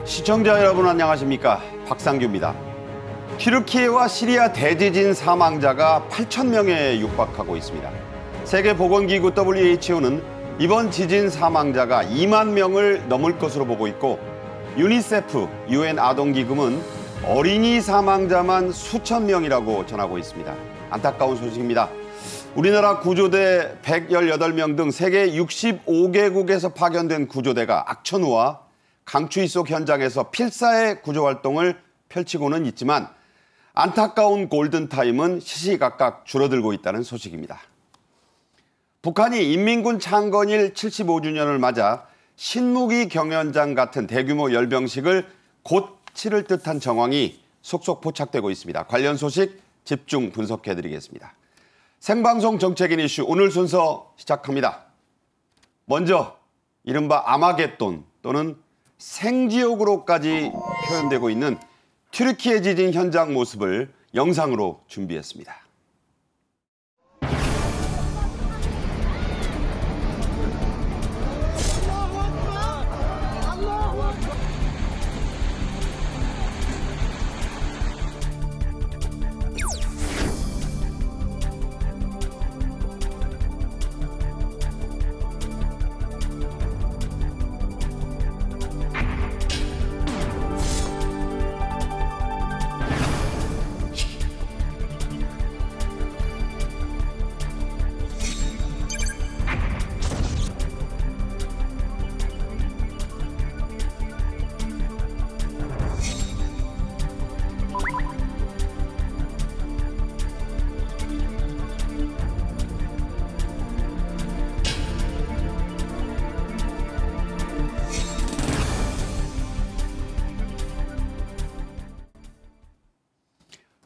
시청자 여러분 안녕하십니까? 박상규입니다. 튀르키예와 시리아 대지진 사망자가 8,000명에 육박하고 있습니다. 세계보건기구 WHO는 이번 지진 사망자가 2만 명을 넘을 것으로 보고 있고 유니세프, UN 아동기금은 어린이 사망자만 수천 명이라고 전하고 있습니다. 안타까운 소식입니다. 우리나라 구조대 118명 등 세계 65개국에서 파견된 구조대가 악천후와 강추위 속 현장에서 필사의 구조활동을 펼치고는 있지만 안타까운 골든타임은 시시각각 줄어들고 있다는 소식입니다. 북한이 인민군 창건일 75주년을 맞아 신무기 경연장 같은 대규모 열병식을 곧 치를 듯한 정황이 속속 포착되고 있습니다. 관련 소식 집중 분석해드리겠습니다. 생방송 정책인 이슈 오늘 순서 시작합니다. 먼저 이른바 아마겟돈 또는 생지옥으로까지 표현되고 있는 튀르키예 지진 현장 모습을 영상으로 준비했습니다.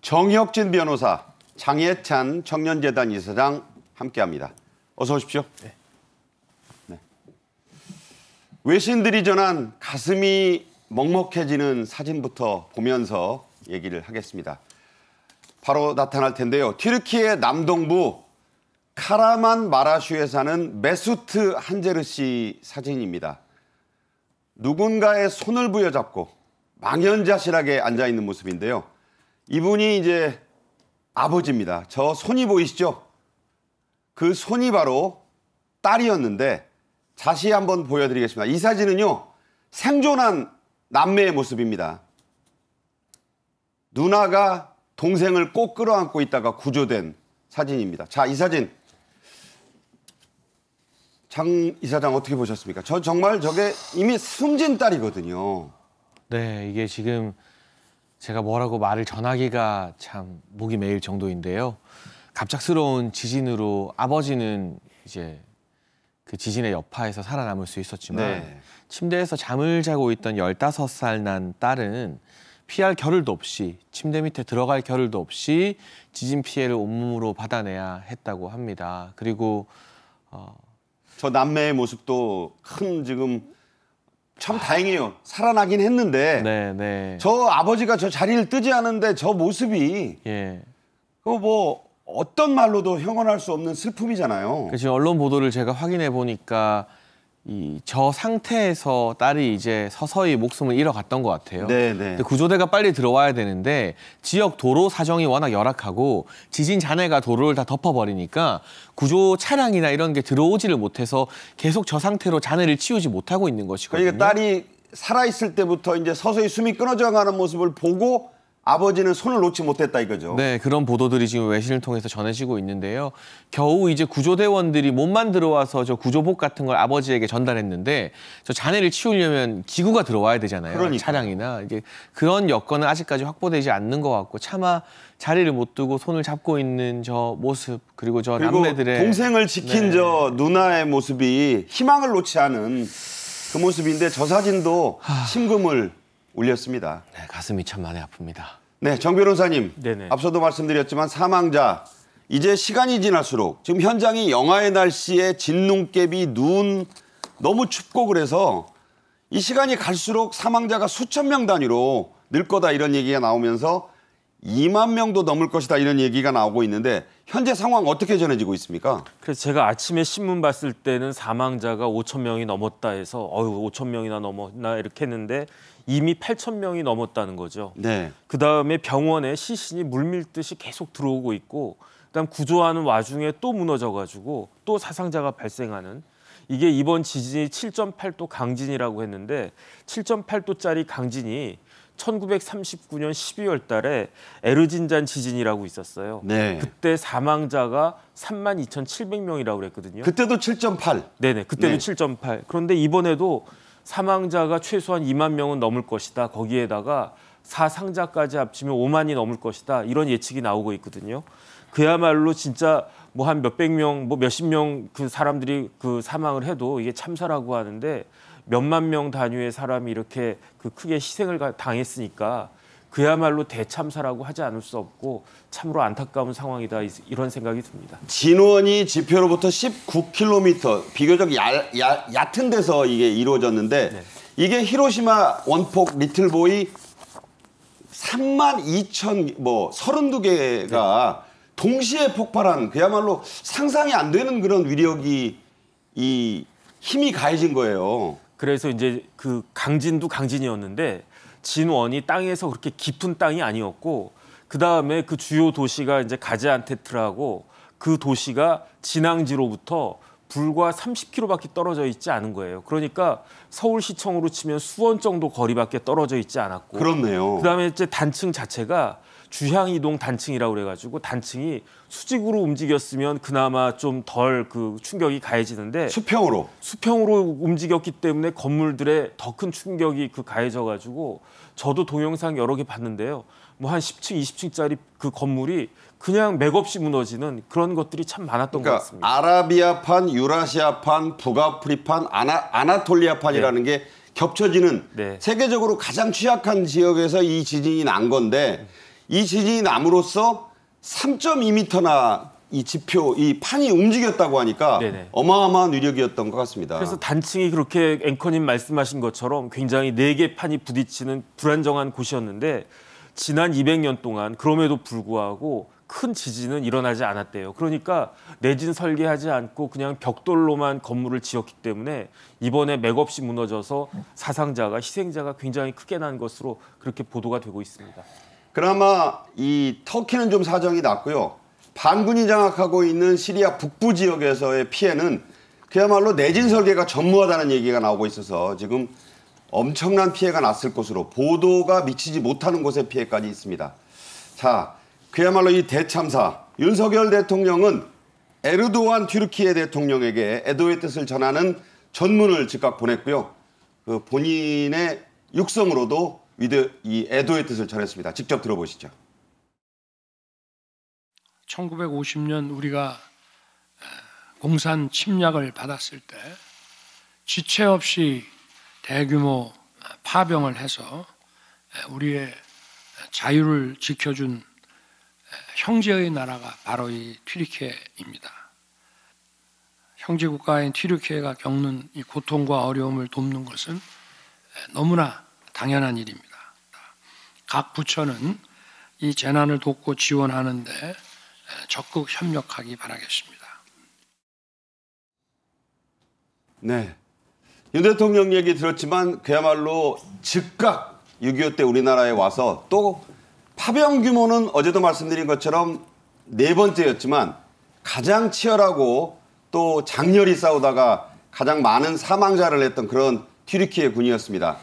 정혁진 변호사, 장예찬 청년재단 이사장 함께합니다. 어서 오십시오. 네. 외신들이 전한 가슴이 먹먹해지는 사진부터 보면서 얘기를 하겠습니다. 바로 나타날 텐데요. 튀르키예 남동부 카라만 마라슈에 사는 메수트 한제르 씨 사진입니다. 누군가의 손을 부여잡고 망연자실하게 앉아있는 모습인데요. 이분이 이제 아버지입니다. 저 손이 보이시죠? 그 손이 바로 딸이었는데 다시 한번 보여드리겠습니다. 이 사진은요, 생존한 남매의 모습입니다. 누나가 동생을 꼭 끌어안고 있다가 구조된 사진입니다. 자, 이 사진. 장 이사장 어떻게 보셨습니까? 저 정말 저게 이미 숨진 딸이거든요. 네, 이게 지금 제가 뭐라고 말을 전하기가 참 목이 메일 정도인데요. 갑작스러운 지진으로 아버지는 이제 그 지진의 여파에서 살아남을 수 있었지만 네. 침대에서 잠을 자고 있던 15살 난 딸은 피할 겨를도 없이 침대 밑에 들어갈 겨를도 없이 지진 피해를 온몸으로 받아내야 했다고 합니다. 그리고 저 남매의 모습도 큰 지금 참 다행이에요. 살아나긴 했는데 네. 저 아버지가 저 자리를 뜨지 않은데 저 모습이 그거 뭐 어떤 말로도 형언할 수 없는 슬픔이잖아요. 지금 언론 보도를 제가 확인해 보니까 저 상태에서 딸이 이제 서서히 목숨을 잃어갔던 것 같아요. 근데 구조대가 빨리 들어와야 되는데 지역 도로 사정이 워낙 열악하고 지진 잔해가 도로를 다 덮어버리니까 구조 차량이나 이런 게 들어오지를 못해서 계속 저 상태로 잔해를 치우지 못하고 있는 것이거든요. 그러니까 딸이 살아있을 때부터 이제 서서히 숨이 끊어져가는 모습을 보고 아버지는 손을 놓지 못했다 이거죠. 네, 그런 보도들이 지금 외신을 통해서 전해지고 있는데요. 겨우 이제 구조대원들이 몸만 들어와서 저 구조복 같은 걸 아버지에게 전달했는데 저 잔해를 치우려면 기구가 들어와야 되잖아요. 그러니까. 차량이나 이제 그런 여건은 아직까지 확보되지 않는 것 같고 차마 자리를 못 두고 손을 잡고 있는 저 모습 그리고 남매들의 동생을 지킨 저 누나의 모습이 희망을 놓지 않은 그 모습인데 저 사진도 심금을 울렸습니다. 네, 가슴이 참 많이 아픕니다. 네, 정 변호사님. 네네. 앞서도 말씀드렸지만 사망자 이제 시간이 지날수록 지금 현장이 영하의 날씨에 진눈깨비, 눈, 너무 춥고 그래서 이 시간이 갈수록 사망자가 수천 명 단위로 늘 거다 이런 얘기가 나오면서 2만 명도 넘을 것이다 이런 얘기가 나오고 있는데 현재 상황 어떻게 전해지고 있습니까? 그래서 제가 아침에 신문 봤을 때는 사망자가 5천 명이 넘었다 해서 5천 명이나 넘었나 이렇게 했는데 이미 8천 명이 넘었다는 거죠. 네. 그다음에 병원에 시신이 물밀듯이 계속 들어오고 있고 그다음 구조하는 와중에 또 무너져가지고 또 사상자가 발생하는 이게 이번 지진이 7.8도 강진이라고 했는데 7.8도짜리 강진이 1939년 12월 달에 에르진잔 지진이라고 있었어요. 네. 그때 사망자가 32,700명이라고 그랬거든요. 그때도 7.8. 네네. 그때도 네. 7.8. 그런데 이번에도 사망자가 최소한 2만 명은 넘을 것이다. 거기에다가 사상자까지 합치면 5만이 넘을 것이다. 이런 예측이 나오고 있거든요. 그야말로 진짜 뭐 한 몇백 명, 뭐 몇십 명 그 사람들이 그 사망을 해도 이게 참사라고 하는데 몇만 명 단위의 사람이 이렇게 그 크게 희생을 당했으니까 그야말로 대참사라고 하지 않을 수 없고 참으로 안타까운 상황이다 이런 생각이 듭니다. 진원이 지표로부터 19km 비교적 얕은 데서 이게 이루어졌는데 네. 이게 히로시마 원폭 리틀보이 32,000 뭐 32개가 네. 동시에 폭발한 그야말로 상상이 안 되는 그런 위력이 이 힘이 가해진 거예요. 그래서 이제 그 강진도 강진이었는데 진원이 땅에서 그렇게 깊은 땅이 아니었고 그 다음에 그 주요 도시가 이제 가지안테트라고 그 도시가 진앙지로부터 불과 30km밖에 떨어져 있지 않은 거예요. 그러니까 서울시청으로 치면 수원 정도 거리밖에 떨어져 있지 않았고. 그렇네요. 그다음에 이제 단층 자체가 주향 이동 단층이라고 그래가지고 단층이 수직으로 움직였으면 그나마 좀 덜 그 충격이 가해지는데 수평으로 움직였기 때문에 건물들에 더 큰 충격이 그 가해져가지고 저도 동영상 여러 개 봤는데요. 뭐 한 10층, 20층짜리 그 건물이 그냥 맥없이 무너지는 그런 것들이 참 많았던 것 같습니다. 아라비아판, 유라시아판, 북아프리판, 아나톨리아판이라는 네. 게 겹쳐지는 네. 세계적으로 가장 취약한 지역에서 이 지진이 난 건데 이 지진이 남으로써 3.2m나 이 지표, 이 판이 움직였다고 하니까 네네. 어마어마한 위력이었던 것 같습니다. 그래서 단층이 그렇게 앵커님 말씀하신 것처럼 굉장히 4개 판이 부딪히는 불안정한 곳이었는데 지난 200년 동안 그럼에도 불구하고 큰 지진은 일어나지 않았대요. 그러니까 내진 설계하지 않고 그냥 벽돌로만 건물을 지었기 때문에 이번에 맥없이 무너져서 사상자가, 희생자가 굉장히 크게 난 것으로 그렇게 보도가 되고 있습니다. 그나마 이 터키는 좀 사정이 났고요. 반군이 장악하고 있는 시리아 북부 지역에서의 피해는 그야말로 내진 설계가 전무하다는 얘기가 나오고 있어서 지금 엄청난 피해가 났을 것으로 보도가 미치지 못하는 곳의 피해까지 있습니다. 자, 그야말로 이 대참사, 윤석열 대통령은 에르도안 튀르키예 대통령에게 애도의 뜻을 전하는 전문을 즉각 보냈고요. 그 본인의 육성으로도 이 애도의 뜻을 전했습니다. 직접 들어보시죠. 1950년 우리가 공산 침략을 받았을 때 지체 없이 대규모 파병을 해서 우리의 자유를 지켜준 형제의 나라가 바로 이 튀르키예입니다. 형제 국가인 튀르키예가 겪는 이 고통과 어려움을 돕는 것은 너무나 당연한 일입니다. 각 부처는 이 재난을 돕고 지원하는 데 적극 협력하기 바라겠습니다. 네, 윤 대통령 얘기 들었지만 그야말로 즉각 6.25 때 우리나라에 와서 또 파병 규모는 어제도 말씀드린 것처럼 4번째였지만 가장 치열하고 또 장렬히 싸우다가 가장 많은 사망자를 냈던 그런 튀르키예 군이었습니다.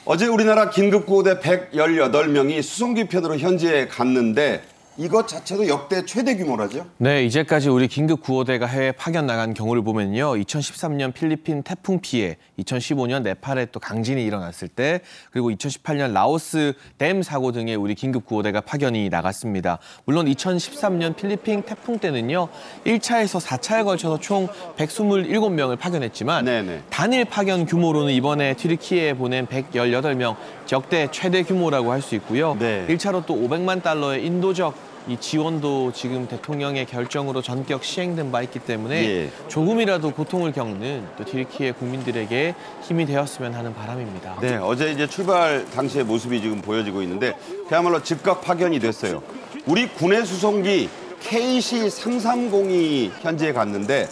어제 우리나라 긴급구호대 118명이 수송기 편으로 현지에 갔는데 이것 자체도 역대 최대 규모라죠? 네, 이제까지 우리 긴급구호대가 해외 파견 나간 경우를 보면요. 2013년 필리핀 태풍 피해, 2015년 네팔에 또 강진이 일어났을 때, 그리고 2018년 라오스 댐 사고 등에 우리 긴급구호대가 파견이 나갔습니다. 물론 2013년 필리핀 태풍 때는요. 1차에서 4차에 걸쳐서 총 127명을 파견했지만 네네. 단일 파견 규모로는 이번에 튀르키예에 보낸 118명, 역대 최대 규모라고 할 수 있고요. 네. 1차로 또 $500만 인도적 이 지원도 지금 대통령의 결정으로 전격 시행된 바 있기 때문에 예. 조금이라도 고통을 겪는 또 튀르키예 국민들에게 힘이 되었으면 하는 바람입니다. 네, 어제 이제 출발 당시의 모습이 지금 보여지고 있는데 그야말로 즉각 파견이 됐어요. 우리 군의 수송기 KC-330이 현지에 갔는데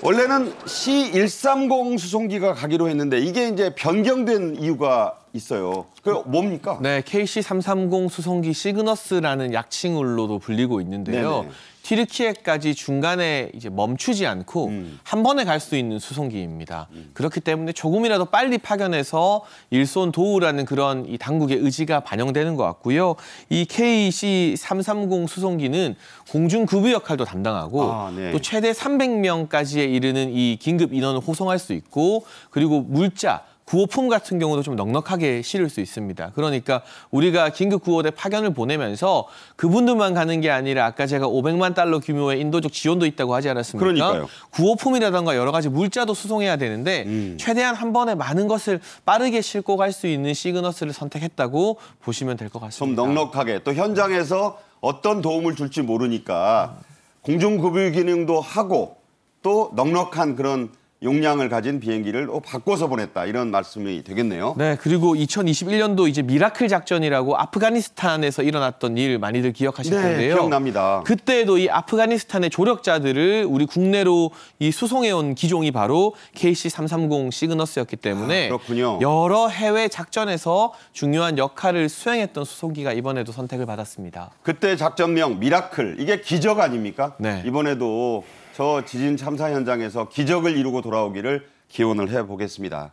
원래는 C-130 수송기가 가기로 했는데 이게 이제 변경된 이유가 있어요. 그 뭡니까? 네, KC-330 수송기 시그너스라는 약칭으로도 불리고 있는데요. 네네. 튀르키예까지 중간에 이제 멈추지 않고 한 번에 갈 수 있는 수송기입니다. 그렇기 때문에 조금이라도 빨리 파견해서 일손 도우라는 그런 이 당국의 의지가 반영되는 것 같고요. 이 KC-330 수송기는 공중 급유 역할도 담당하고 네. 또 최대 300명까지에 이르는 이 긴급 인원을 호송할 수 있고 그리고 물자 구호품 같은 경우도 좀 넉넉하게 실을 수 있습니다. 그러니까 우리가 긴급 구호대 파견을 보내면서 그분들만 가는 게 아니라 아까 제가 500만 달러 규모의 인도적 지원도 있다고 하지 않았습니까? 그러니까요. 구호품이라든가 여러 가지 물자도 수송해야 되는데 최대한 한 번에 많은 것을 빠르게 싣고 갈 수 있는 시그너스를 선택했다고 보시면 될 것 같습니다. 좀 넉넉하게 또 현장에서 어떤 도움을 줄지 모르니까 공중급유 기능도 하고 또 넉넉한 그런 용량을 가진 비행기를 바꿔서 보냈다 이런 말씀이 되겠네요. 네, 그리고 2021년도 이제 미라클 작전이라고 아프가니스탄에서 일어났던 일 많이들 기억하실 텐데요. 기억납니다. 그때도 이 아프가니스탄의 조력자들을 우리 국내로 이 수송해온 기종이 바로 KC-330 시그너스였기 때문에 그렇군요. 여러 해외 작전에서 중요한 역할을 수행했던 수송기가 이번에도 선택을 받았습니다. 그때 작전명 미라클 이게 기적 아닙니까? 네. 이번에도 저 지진 참사 현장에서 기적을 이루고 돌아오기를 기원을 해보겠습니다.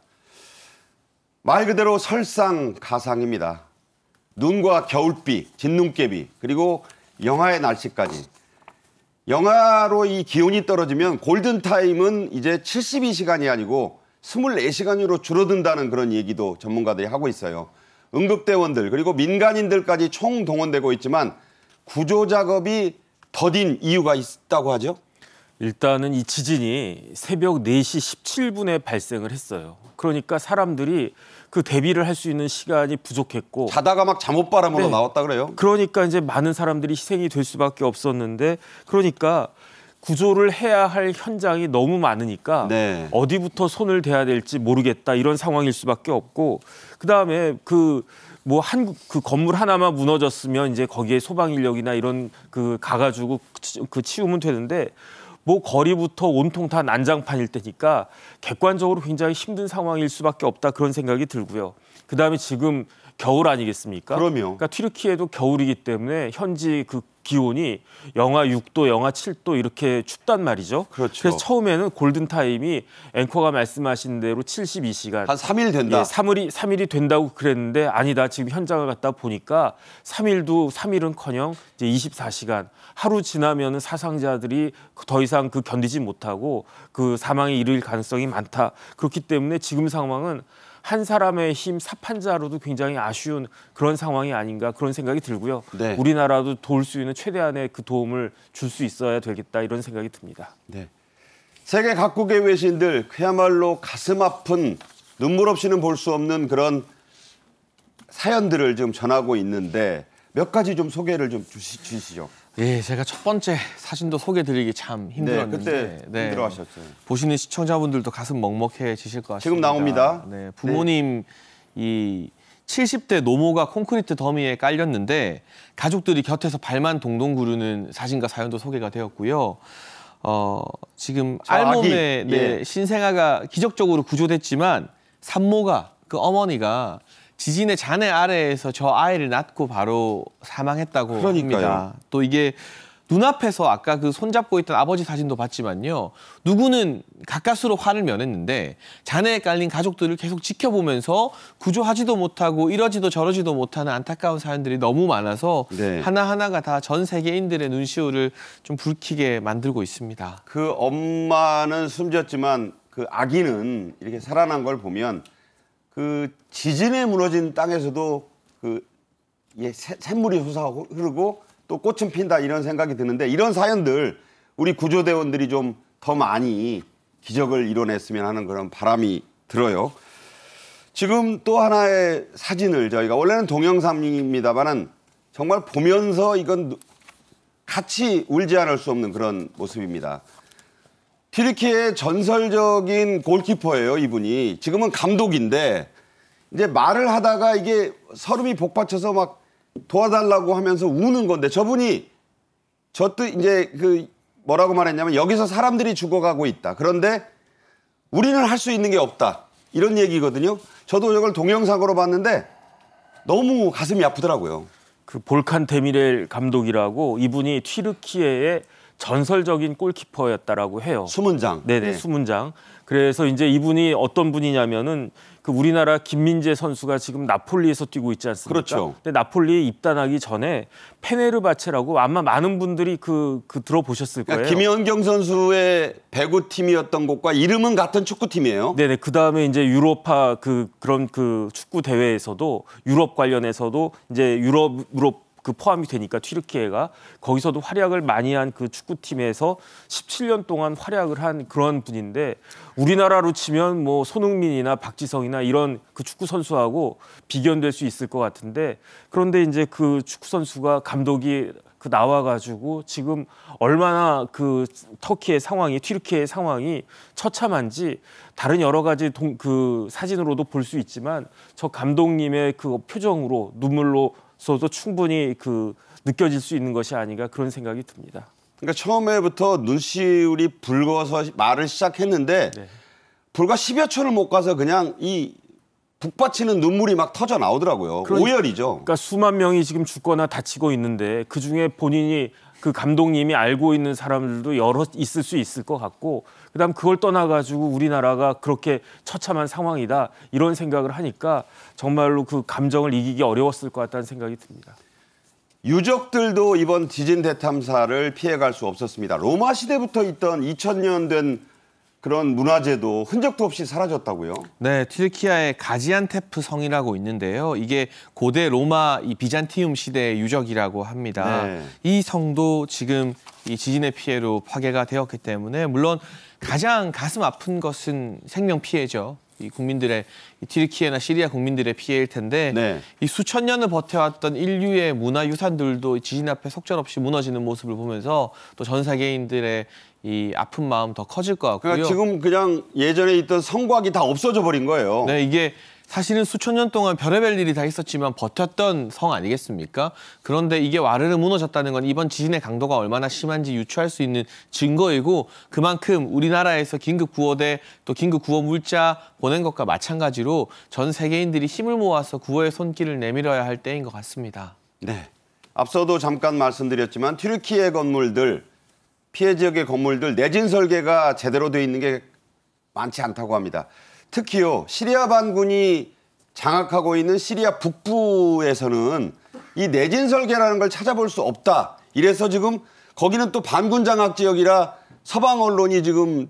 말 그대로 설상가상입니다. 눈과 겨울비, 진눈깨비, 그리고 영하의 날씨까지. 영하로 이 기온이 떨어지면 골든타임은 이제 72시간이 아니고 24시간으로 줄어든다는 그런 얘기도 전문가들이 하고 있어요. 응급대원들 그리고 민간인들까지 총동원되고 있지만 구조작업이 더딘 이유가 있다고 하죠? 일단은 이 지진이 새벽 4시 17분에 발생을 했어요. 그러니까 사람들이 그 대비를 할 수 있는 시간이 부족했고 자다가 막 잠옷바람으로 나왔다 그래요? 그러니까 이제 많은 사람들이 희생이 될 수밖에 없었는데 그러니까 구조를 해야 할 현장이 너무 많으니까 네. 어디부터 손을 대야 될지 모르겠다 이런 상황일 수밖에 없고 그다음에 그 건물 하나만 무너졌으면 이제 거기에 소방 인력이나 이런 그 가가지고 치우면 되는데 거리부터 온통 다 난장판일 때니까 객관적으로 굉장히 힘든 상황일 수밖에 없다 그런 생각이 들고요. 그다음에 지금 겨울 아니겠습니까? 그럼요. 그러니까 튀르키예도 겨울이기 때문에 현지 그 기온이 영하 6도, 영하 7도 이렇게 춥단 말이죠. 그렇죠. 그래서 처음에는 골든타임이 앵커가 말씀하신 대로 72시간. 한 3일 된다. 예, 3일이 된다고 그랬는데 아니다. 지금 현장을 갔다 보니까 3일은커녕 이제 24시간. 하루 지나면은 사상자들이 더 이상 그 견디지 못하고 그 사망에 이를 가능성이 많다. 그렇기 때문에 지금 상황은 한 사람의 힘 사판자로도 굉장히 아쉬운 그런 상황이 아닌가 그런 생각이 들고요. 네. 우리나라도 도울 수 있는 최대한의 그 도움을 줄 수 있어야 되겠다 이런 생각이 듭니다. 네. 세계 각국의 외신들 그야말로 가슴 아픈 눈물 없이는 볼 수 없는 그런 사연들을 지금 전하고 있는데 몇 가지 좀 소개를 좀 주시죠. 예, 제가 첫 번째 사진도 소개드리기 참 힘들었는데 그때 힘들어하셨어요. 보시는 시청자분들도 가슴 먹먹해지실 것 같습니다. 지금 나옵니다. 네, 부모님 이 70대 노모가 콘크리트 더미에 깔렸는데 가족들이 곁에서 발만 동동 구르는 사진과 사연도 소개가 되었고요. 지금 알몸에 신생아가 기적적으로 구조됐지만 산모가 그 어머니가 지진의 잔해 아래에서 저 아이를 낳고 바로 사망했다고 합니다. 또 이게 눈앞에서 아까 그 손잡고 있던 아버지 사진도 봤지만요. 누구는 가까스로 화를 면했는데 잔해에 깔린 가족들을 계속 지켜보면서 구조하지도 못하고 이러지도 저러지도 못하는 안타까운 사연들이 너무 많아서 하나하나가 다 전 세계인들의 눈시울을 좀 붉히게 만들고 있습니다. 그 엄마는 숨졌지만 그 아기는 이렇게 살아난 걸 보면 그 지진에 무너진 땅에서도 그 샘물이 솟아 흐르고 또 꽃은 핀다 이런 생각이 드는데 이런 사연들 우리 구조대원들이 좀 더 많이 기적을 이뤄냈으면 하는 그런 바람이 들어요. 지금 또 하나의 사진을 저희가 원래는 동영상입니다만은 정말 보면서 이건 같이 울지 않을 수 없는 그런 모습입니다. 튀르키예의 전설적인 골키퍼예요, 이분이. 지금은 감독인데 이제 말을 하다가 이게 서름이 복받쳐서 막 도와달라고 하면서 우는 건데 저분이 이제 그 뭐라고 말했냐면 여기서 사람들이 죽어가고 있다. 그런데 우리는 할 수 있는 게 없다. 이런 얘기거든요. 저도 이걸 동영상으로 봤는데 너무 가슴이 아프더라고요. 그 볼칸 데미렐 감독이라고 이분이 튀르키예의 전설적인 골키퍼였다라고 해요. 수문장. 네네, 네. 수문장. 그래서 이제 이분이 어떤 분이냐면은 그 우리나라 김민재 선수가 지금 나폴리에서 뛰고 있지 않습니까? 그렇죠. 근데 나폴리에 입단하기 전에 페네르바체라고 아마 많은 분들이 그 들어보셨을 거예요. 그러니까 김연경 선수의 배구팀이었던 곳과 이름은 같은 축구팀이에요. 네네. 그 다음에 이제 유로파 그런 축구 대회에서도 유럽 관련해서도 이제 유럽 그 포함이 되니까 튀르키예가 거기서도 활약을 많이 한 그 축구팀에서 17년 동안 활약을 한 그런 분인데 우리나라로 치면 뭐 손흥민이나 박지성이나 이런 그 축구 선수하고 비견될 수 있을 것 같은데 그런데 이제 그 축구 선수가 감독이 그 나와가지고 지금 얼마나 그 튀르키예의 상황이 처참한지 다른 여러 가지 그 사진으로도 볼 수 있지만 저 감독님의 그 표정으로 눈물로서도 충분히 그 느껴질 수 있는 것이 아닌가 그런 생각이 듭니다. 그러니까 처음에부터 눈시울이 붉어서 말을 시작했는데 네. 불과 10여 초를 못 가서 그냥 이 북받치는 눈물이 막 터져 나오더라고요. 오열이죠. 그러니까 수만 명이 지금 죽거나 다치고 있는데 그중에 본인이 그 감독님이 알고 있는 사람들도 여러 있을 수 있을 것 같고 그다음 그걸 떠나가지고 우리나라가 그렇게 처참한 상황이다 이런 생각을 하니까 정말로 그 감정을 이기기 어려웠을 것 같다는 생각이 듭니다. 유족들도 이번 지진 대참사를 피해갈 수 없었습니다. 로마 시대부터 있던 2000년 된 그런 문화재도 흔적도 없이 사라졌다고요? 네, 튀르키예의 가지안테프 성이라고 있는데요. 이게 고대 로마 이 비잔티움 시대의 유적이라고 합니다. 네. 이 성도 지금 이 지진의 피해로 파괴가 되었기 때문에 물론 가장 가슴 아픈 것은 생명 피해죠. 이 국민들의 이 튀르키예나 시리아 국민들의 피해일 텐데 네. 이 수천 년을 버텨왔던 인류의 문화 유산들도 지진 앞에 속절없이 무너지는 모습을 보면서 또 전 세계인들의 이 아픈 마음 더 커질 것 같고요. 그러니까 지금 그냥 예전에 있던 성곽이 다 없어져 버린 거예요. 네, 이게 사실은 수천 년 동안 별의별 일이 다 있었지만 버텼던 성 아니겠습니까? 그런데 이게 와르르 무너졌다는 건 이번 지진의 강도가 얼마나 심한지 유추할 수 있는 증거이고 그만큼 우리나라에서 긴급구호대 또 긴급구호 물자 보낸 것과 마찬가지로 전 세계인들이 힘을 모아서 구호의 손길을 내밀어야 할 때인 것 같습니다. 네. 앞서도 잠깐 말씀드렸지만 튀르키예 건물들, 피해 지역의 건물들 내진 설계가 제대로 돼 있는 게 많지 않다고 합니다. 특히요 시리아 반군이 장악하고 있는 시리아 북부에서는 이 내진 설계라는 걸 찾아볼 수 없다. 이래서 지금 거기는 또 반군 장악 지역이라 서방 언론이 지금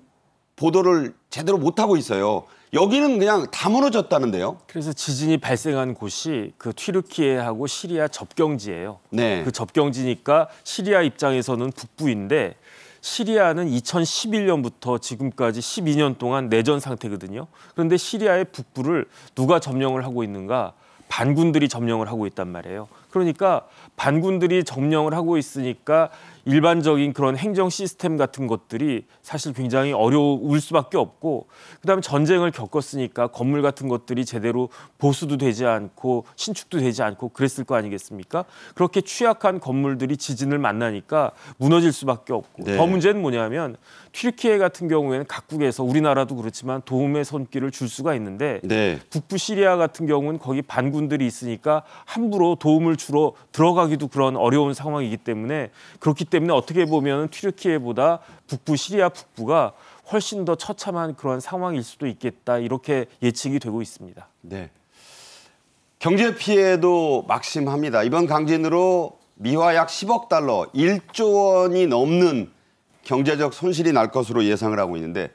보도를 제대로 못하고 있어요. 여기는 그냥 다 무너졌다는데요. 그래서 지진이 발생한 곳이 그 튀르키예하고 시리아 접경지예요. 네. 그 접경지니까 시리아 입장에서는 북부인데 시리아는 2011년부터 지금까지 12년 동안 내전 상태거든요. 그런데 시리아의 북부를 누가 점령을 하고 있는가? 반군들이 점령을 하고 있단 말이에요. 그러니까 반군들이 점령을 하고 있으니까 일반적인 그런 행정 시스템 같은 것들이 사실 굉장히 어려울 수밖에 없고 그다음에 전쟁을 겪었으니까 건물 같은 것들이 제대로 보수도 되지 않고 신축도 되지 않고 그랬을 거 아니겠습니까? 그렇게 취약한 건물들이 지진을 만나니까 무너질 수밖에 없고 네. 더 문제는 뭐냐면 튀르키예 같은 경우에는 각국에서 우리나라도 그렇지만 도움의 손길을 줄 수가 있는데 네. 북부 시리아 같은 경우는 거기 반군들이 있으니까 함부로 도움을 주러 들어가기도 그런 어려운 상황이기 때문에 그렇기 때문에 어떻게 보면 튀르키예보다 북부 시리아 북부가 훨씬 더 처참한 그런 상황일 수도 있겠다 이렇게 예측이 되고 있습니다. 네. 경제 피해도 막심합니다. 이번 강진으로 미화 약 10억 달러, 1조 원이 넘는 경제적 손실이 날 것으로 예상을 하고 있는데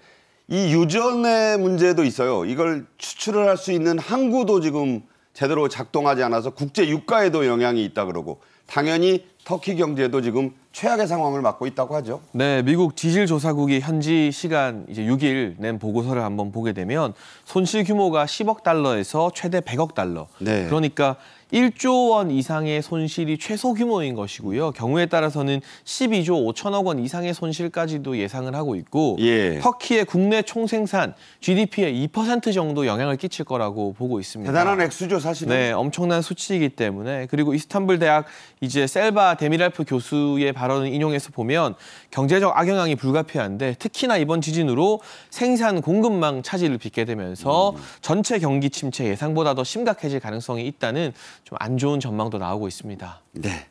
이 유전의 문제도 있어요. 이걸 추출을 할 수 있는 항구도 지금 제대로 작동하지 않아서 국제 유가에도 영향이 있다 그러고 당연히 터키 경제도 지금 최악의 상황을 맞고 있다고 하죠. 네, 미국 지질조사국이 현지 시간 이제 6일 낸 보고서를 한번 보게 되면 손실 규모가 10억 달러에서 최대 100억 달러. 네. 그러니까 1조 원 이상의 손실이 최소 규모인 것이고요. 경우에 따라서는 12조 5천억 원 이상의 손실까지도 예상을 하고 있고 예. 터키의 국내 총생산 GDP의 2% 정도 영향을 끼칠 거라고 보고 있습니다. 대단한 액수죠, 사실은. 네, 엄청난 수치이기 때문에. 그리고 이스탄불 대학 이제 셀바 데미랄프 교수의 발언을 인용해서 보면 경제적 악영향이 불가피한데 특히나 이번 지진으로 생산 공급망 차질을 빚게 되면서 전체 경기 침체 예상보다 더 심각해질 가능성이 있다는 좀 안 좋은 전망도 나오고 있습니다. 네.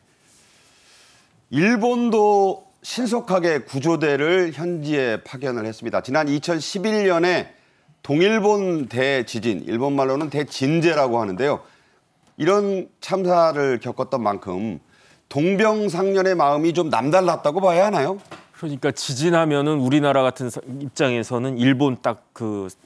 일본도 신속하게 구조대를 현지에 파견을 했습니다. 지난 2011년에 동일본 대지진, 일본 말로는 대진재라고 하는데요. 이런 참사를 겪었던 만큼 동병상련의 마음이 좀 남달랐다고 봐야 하나요? 그러니까 지진하면은 우리나라 같은 입장에서는 일본 딱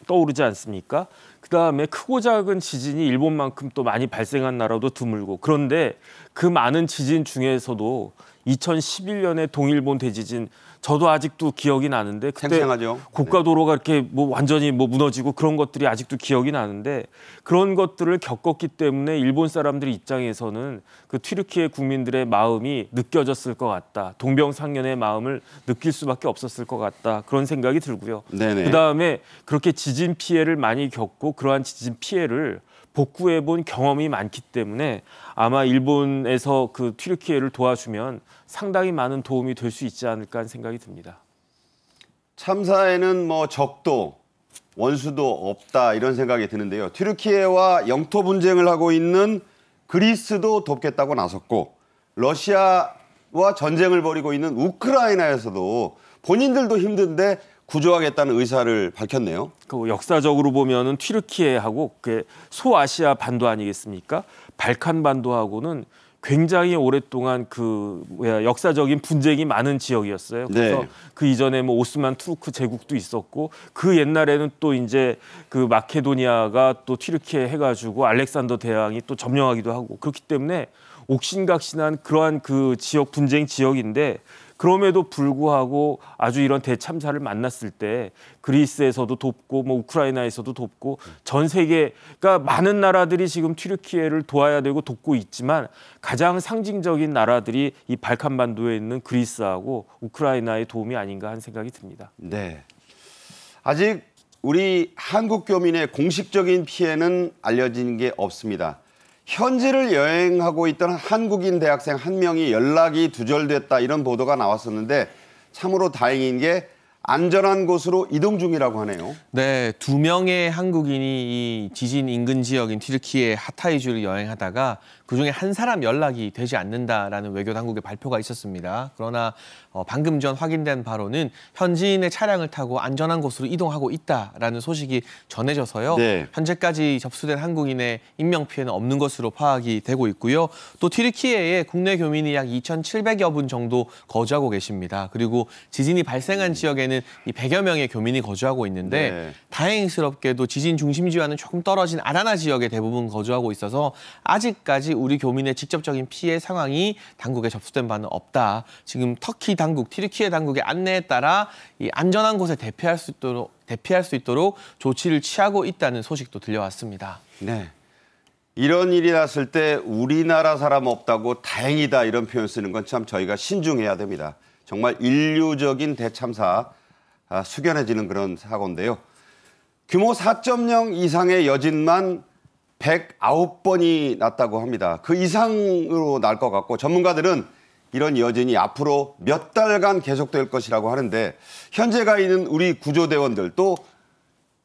떠오르지 않습니까? 그다음에 크고 작은 지진이 일본만큼 또 많이 발생한 나라도 드물고 그런데 그 많은 지진 중에서도 2011년에 동일본 대지진 저도 아직도 기억이 나는데 그때 생생하죠. 고가도로가 이렇게 완전히 무너지고 그런 것들이 아직도 기억이 나는데 그런 것들을 겪었기 때문에 일본 사람들 입장에서는 그 튀르키예 국민들의 마음이 느껴졌을 것 같다. 동병상련의 마음을 느낄 수밖에 없었을 것 같다. 그런 생각이 들고요. 네네. 그다음에 그렇게 지진 피해를 많이 겪고 그러한 지진 피해를 복구해 본 경험이 많기 때문에 아마 일본에서 그 튀르키예를 도와주면 상당히 많은 도움이 될 수 있지 않을까 하는 생각이 듭니다. 참사에는 적도, 원수도 없다 이런 생각이 드는데요. 튀르키예와 영토 분쟁을 하고 있는 그리스도 돕겠다고 나섰고 러시아와 전쟁을 벌이고 있는 우크라이나에서도 본인들도 힘든데 구조하겠다는 의사를 밝혔네요. 그 역사적으로 보면은 튀르키예하고 소아시아 반도 아니겠습니까? 발칸 반도하고는 굉장히 오랫동안 역사적인 분쟁이 많은 지역이었어요. 그래서 네. 그 이전에 오스만 투르크 제국도 있었고 그 옛날에는 또 이제 그 마케도니아가 또 튀르키예 해가지고 알렉산더 대왕이 또 점령하기도 하고 그렇기 때문에 옥신각신한 그러한 그 지역 분쟁 지역인데 그럼에도 불구하고 아주 이런 대참사를 만났을 때 그리스에서도 돕고 우크라이나에서도 돕고 전 세계가 많은 나라들이 지금 튀르키예를 도와야 되고 돕고 있지만 가장 상징적인 나라들이 이 발칸반도에 있는 그리스하고 우크라이나의 도움이 아닌가 하는 생각이 듭니다. 네. 아직 우리 한국 교민의 공식적인 피해는 알려진 게 없습니다. 현지를 여행하고 있던 한국인 대학생 한 명이 연락이 두절됐다 이런 보도가 나왔었는데 참으로 다행인 게 안전한 곳으로 이동 중이라고 하네요. 네, 2명의 한국인이 이 지진 인근 지역인 튀르키예 하타이주를 여행하다가 그중에 한 사람 연락이 되지 않는다라는 외교 당국의 발표가 있었습니다. 그러나 방금 전 확인된 바로는 현지인의 차량을 타고 안전한 곳으로 이동하고 있다라는 소식이 전해져서요. 네. 현재까지 접수된 한국인의 인명 피해는 없는 것으로 파악이 되고 있고요. 또 튀르키예에 국내 교민이 약 2,700여 분 정도 거주하고 계십니다. 그리고 지진이 발생한 지역에는 이 100여 명의 교민이 거주하고 있는데 네. 다행스럽게도 지진 중심지와는 조금 떨어진 아라나 지역에 대부분 거주하고 있어서 아직까지 우리 교민의 직접적인 피해 상황이 당국에 접수된 바는 없다. 지금 터키 당국, 튀르키예 당국의 안내에 따라 이 안전한 곳에 대피할 수 있도록 조치를 취하고 있다는 소식도 들려왔습니다. 네. 이런 일이 났을 때 우리나라 사람 없다고 다행이다 이런 표현 쓰는 건 참 저희가 신중해야 됩니다. 정말 인류적인 대참사 숙연해지는 그런 사고인데요. 규모 4.0 이상의 여진만 109번이 났다고 합니다. 그 이상으로 날 것 같고 전문가들은 이런 여진이 앞으로 몇 달간 계속될 것이라고 하는데 현재 가 있는 우리 구조대원들 또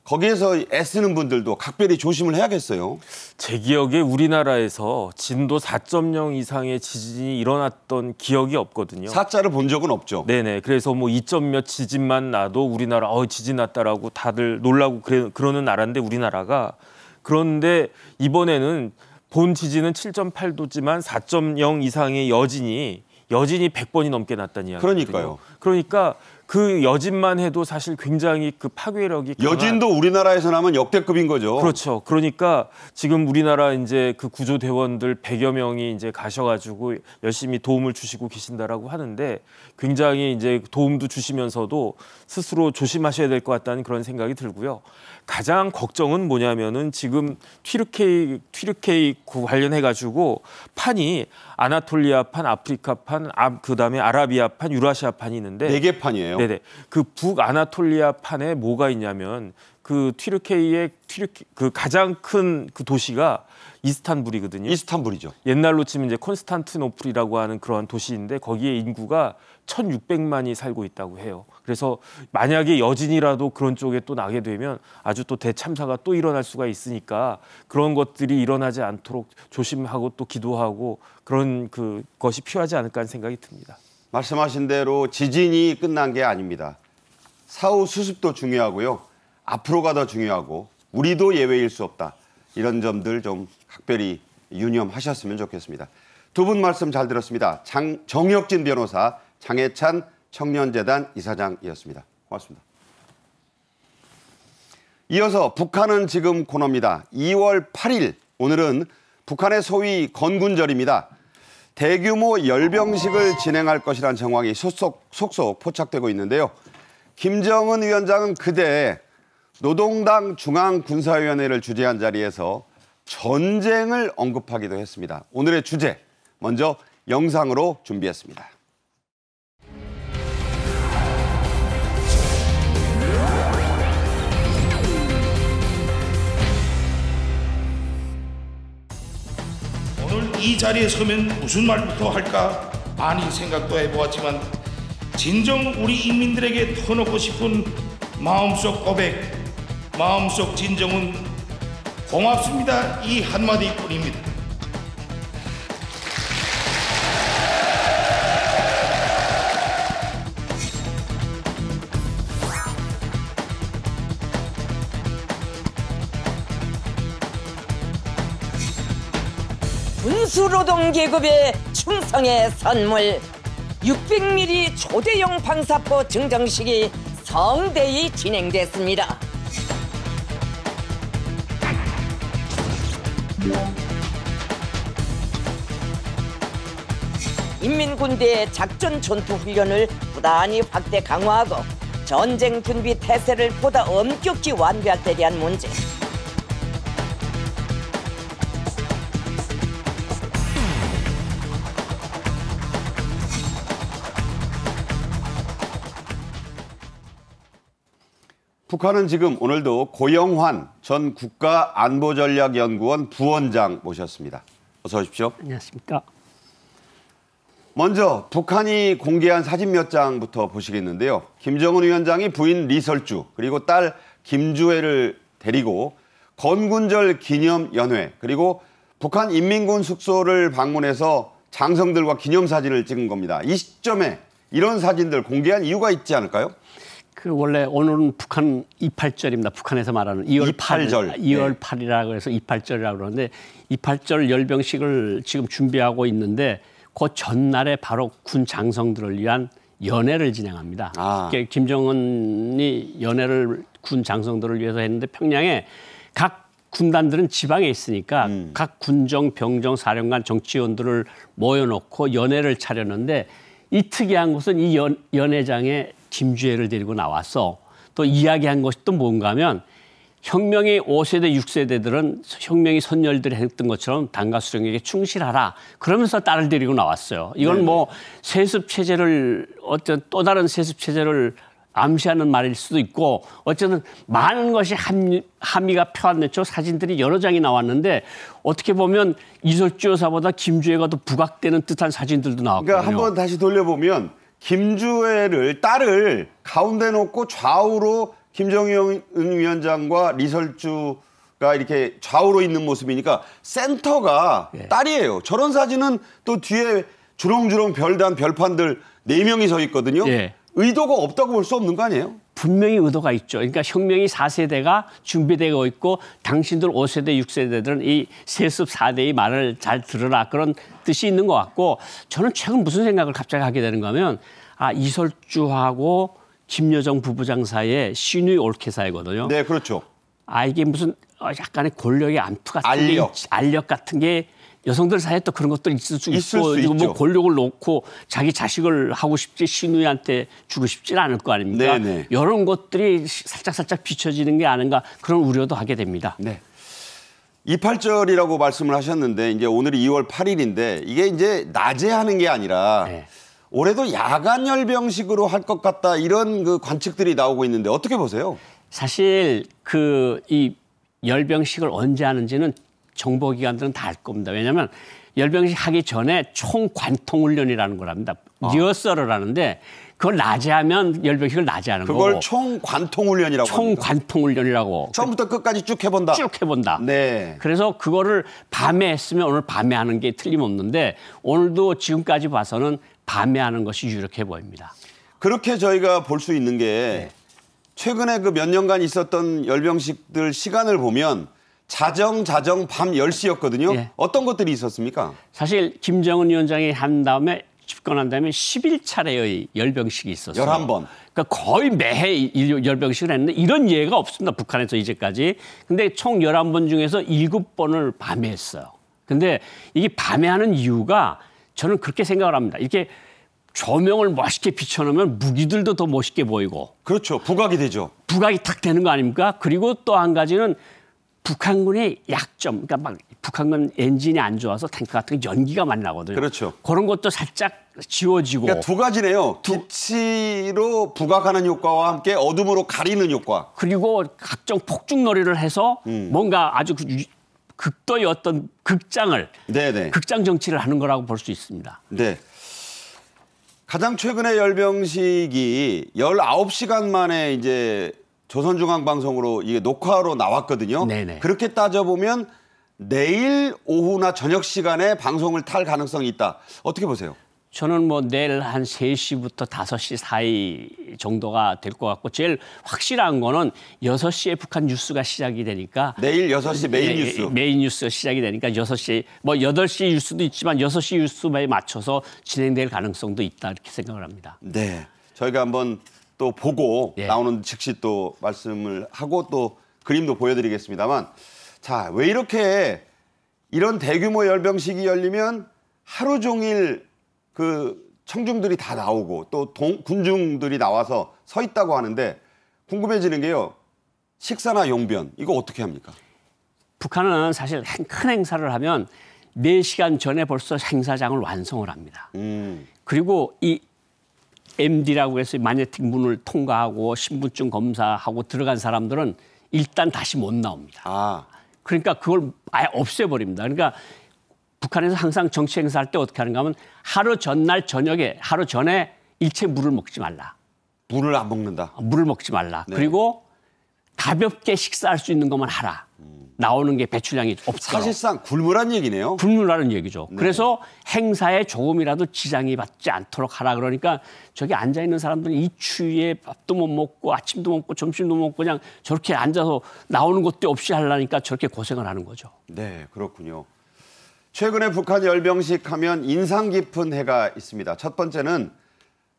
거기에서 애쓰는 분들도 각별히 조심을 해야겠어요. 제 기억에 우리나라에서 진도 4.0 이상의 지진이 일어났던 기억이 없거든요. 4자를 본 적은 없죠. 네네. 그래서 2점 몇 지진만 나도 우리나라 지진 났다라고 다들 놀라고 그러는 나라인데 우리나라가 그런데 이번에는 본 지진은 7.8도지만 4.0 이상의 여진이 100번이 넘게 났다는 이야기거든요. 그러니까요. 그러니까 그 여진만 해도 사실 굉장히 그 파괴력이 여진도 우리나라에서 하면 역대급인 거죠. 그렇죠. 그러니까 지금 우리나라 이제 그 구조대원들 100여 명이 이제 가셔가지고 열심히 도움을 주시고 계신다라고 하는데 굉장히 이제 도움도 주시면서도 스스로 조심하셔야 될 것 같다는 그런 생각이 들고요. 가장 걱정은 뭐냐면은 지금 튀르케이 관련해가지고 판이 아나톨리아판, 아프리카판, 그다음에 아라비아판, 유라시아판이 있는데 4개 판이에요. 네네. 그 북아나톨리아판에 뭐가 있냐면 그 튀르케이의 그 가장 큰 그 도시가 이스탄불이거든요. 이스탄불이죠. 옛날로 치면 이제 콘스탄티노플이라고 하는 그런 도시인데 거기에 인구가 1,600만이 살고 있다고 해요. 그래서 만약에 여진이라도 그런 쪽에 또 나게 되면 아주 또 대참사가 또 일어날 수가 있으니까 그런 것들이 일어나지 않도록 조심하고 또 기도하고 그런 것이 필요하지 않을까 하는 생각이 듭니다. 말씀하신 대로 지진이 끝난 게 아닙니다. 사후 수습도 중요하고요. 앞으로가 더 중요하고 우리도 예외일 수 없다. 이런 점들 좀 각별히 유념하셨으면 좋겠습니다. 두 분 말씀 잘 들었습니다. 정혁진 변호사, 장해찬 청년재단 이사장이었습니다. 고맙습니다. 이어서 북한은 지금 코너입니다. 2월 8일 오늘은 북한의 소위 건군절입니다. 대규모 열병식을 진행할 것이라는 정황이 속속 포착되고 있는데요. 김정은 위원장은 그때 노동당 중앙군사위원회를 주재한 자리에서 전쟁을 언급하기도 했습니다. 오늘의 주제 먼저 영상으로 준비했습니다. 오늘 이 자리에 서면 무슨 말부터 할까 많이 생각도 해보았지만 진정 우리 인민들에게 터놓고 싶은 마음속 고백, 마음속 진정은 고맙습니다 이 한마디뿐입니다. 군수노동계급의 충성의 선물 600mm 초대형 방사포 증정식이 성대히 진행됐습니다. 인민군대의 작전 전투 훈련을 부단히 확대 강화하고 전쟁 준비 태세를 보다 엄격히 완비할 때 대한 문제. 북한은 지금 오늘도 고영환 전 국가안보전략연구원 부원장 모셨습니다. 어서 오십시오. 안녕하십니까. 먼저 북한이 공개한 사진 몇 장부터 보시겠는데요. 김정은 위원장이 부인 리설주 그리고 딸 김주애를 데리고 건군절 기념연회 그리고 북한 인민군 숙소를 방문해서 장성들과 기념사진을 찍은 겁니다. 이 시점에 이런 사진들 공개한 이유가 있지 않을까요? 원래 오늘은 북한 28절입니다. 북한에서 말하는 2월 28절. 2월 8일이라고 해서 28절이라고 그러는데 28절 열병식을 지금 준비하고 있는데 그 전날에 바로 군 장성들을 위한 연회를 진행합니다. 그러니까 김정은이 연회를 군 장성들을 위해서 했는데 평양에 각 군단들은 지방에 있으니까 각 군정, 병정, 사령관, 정치위원들을 모여놓고 연회를 차렸는데 이 특이한 것은 이 연회장에 김주애를 데리고 나와서 또 이야기한 것이 또 뭔가 하면 혁명의 5세대, 6세대들은 혁명이 선열들이 했던 것처럼 당과 수령에게 충실하라. 그러면서 딸을 데리고 나왔어요. 이건 뭐 세습체제를 어떤 또 다른 세습체제를 암시하는 말일 수도 있고 어쨌든 많은 것이 함의가 표한내쪽 사진들이 여러 장이 나왔는데 어떻게 보면 이설주 여사보다 김주애가 더 부각되는 듯한 사진들도 나왔거든요. 그러니까 한번 다시 돌려보면 김주애를 딸을 가운데 놓고 좌우로 김정은 위원장과 리설주가 이렇게 좌우로 있는 모습이니까 센터가 딸이에요. 저런 사진은 또 뒤에 주렁주렁 별단 별판들 4명이 서 있거든요. 의도가 없다고 볼 수 없는 거 아니에요? 분명히 의도가 있죠. 그러니까 혁명이 4세대가 준비되고 있고 당신들 5세대, 6세대들은 이 세습 4대의 말을 잘 들으라 그런 뜻이 있는 것 같고 저는 최근 무슨 생각을 갑자기 하게 되는가 하면 이설주하고 김여정 부부장 사이에 신의 올케사이거든요. 네, 그렇죠. 이게 무슨 약간의 권력의 암투 같은 게 알력 같은 게 여성들 사이에 또 그런 것도 있을 수 있고 이거 뭐 권력을 놓고 자기 자식을 하고 싶지 신우이한테 주고 싶지는 않을 거 아닙니까? 네네. 이런 것들이 살짝 비춰지는 게 아닌가 그런 우려도 하게 됩니다. 네. 28절이라고 말씀을 하셨는데 이제 오늘이 2월 8일인데 이게 이제 낮에 하는 게 아니라 네. 올해도 야간 열병식으로 할 것 같다 이런 그 관측들이 나오고 있는데 어떻게 보세요? 사실 이 열병식을 언제 하는지는 정보기관들은 다 알 겁니다. 왜냐하면 열병식 하기 전에 총관통훈련이라는 걸 합니다. 리허설을 하는데 그걸 낮에 하면 열병식을 낮에 하는 거고. 그걸 총관통훈련이라고 합니다. 총관통훈련이라고. 처음부터 끝까지 쭉 해본다. 쭉 해본다. 네. 그래서 그거를 밤에 했으면 오늘 밤에 하는 게 틀림없는데 오늘도 지금까지 봐서는 밤에 하는 것이 유력해 보입니다. 그렇게 저희가 볼 수 있는 게 최근에 그 몇 년간 있었던 열병식들 시간을 보면 자정 밤 10시였거든요. 예. 어떤 것들이 있었습니까? 사실 김정은 위원장이 집권한 다음에 11차례의 열병식이 있었어요. 11번. 그러니까 거의 매해 열병식을 했는데 이런 예가 없습니다. 북한에서 이제까지. 근데 총 11번 중에서 7번을 밤에 했어요. 근데 이게 밤에 하는 이유가 저는 그렇게 생각을 합니다. 이렇게 조명을 멋있게 비춰놓으면 무기들도 더 멋있게 보이고. 그렇죠. 부각이 되죠. 부각이 탁 되는 거 아닙니까? 그리고 또 한 가지는 북한군의 약점, 그러니까 막 북한군 엔진이 안 좋아서 탱크 같은 게 연기가 많이 나거든요. 그렇죠. 그런 것도 살짝 지워지고. 그러니까 두 가지네요. 빛으로 부각하는 효과와 함께 어둠으로 가리는 효과. 그리고 각종 폭죽놀이를 해서 뭔가 아주 극도의 어떤 극장 정치를 하는 거라고 볼 수 있습니다. 네. 가장 최근에 열병식이 19시간 만에 이제 조선중앙방송으로 이게 녹화로 나왔거든요. 네네. 그렇게 따져보면 내일 오후나 저녁 시간에 방송을 탈 가능성이 있다. 어떻게 보세요? 저는 뭐 내일 한 3시부터 5시 사이 정도가 될 것 같고 제일 확실한 거는 6시에 북한 뉴스가 시작이 되니까 내일 6시 메인 뉴스. 메인 뉴스가 시작이 되니까 6시 뭐 8시 뉴스도 있지만 6시 뉴스에 맞춰서 진행될 가능성도 있다 이렇게 생각을 합니다. 네. 저희가 한번 또 보고 나오는 즉시 또 말씀을 하고 또 그림도 보여드리겠습니다만 자, 왜 이렇게 이런 대규모 열병식이 열리면 하루 종일 그 청중들이 다 나오고 또 군중들이 나와서 서 있다고 하는데 궁금해지는 게요. 식사나 용변 이거 어떻게 합니까? 북한은 사실 큰 행사를 하면 4시간 전에 벌써 행사장을 완성을 합니다. 그리고 이 MD라고 해서 마그네틱 문을 통과하고 신분증 검사하고 들어간 사람들은 일단 다시 못 나옵니다. 그러니까 그걸 아예 없애버립니다. 그러니까 북한에서 항상 정치 행사할 때 어떻게 하는가 하면 하루 전날 저녁에 하루 전에 일체 물을 먹지 말라. 물을 안 먹는다. 물을 먹지 말라. 네. 그리고 가볍게 식사할 수 있는 것만 하라. 나오는 게 배출량이 없도록. 사실상 굶으란 얘기네요. 굶으라는 얘기죠. 네. 그래서 행사에 조금이라도 지장이 받지 않도록 하라 그러니까 저기 앉아있는 사람들은 이 추위에 밥도 못 먹고 아침도 못 먹고 점심도 못 먹고 그냥 저렇게 앉아서 나오는 것도 없이 하려니까 저렇게 고생을 하는 거죠. 네, 그렇군요. 최근에 북한 열병식 하면 인상 깊은 해가 있습니다. 첫 번째는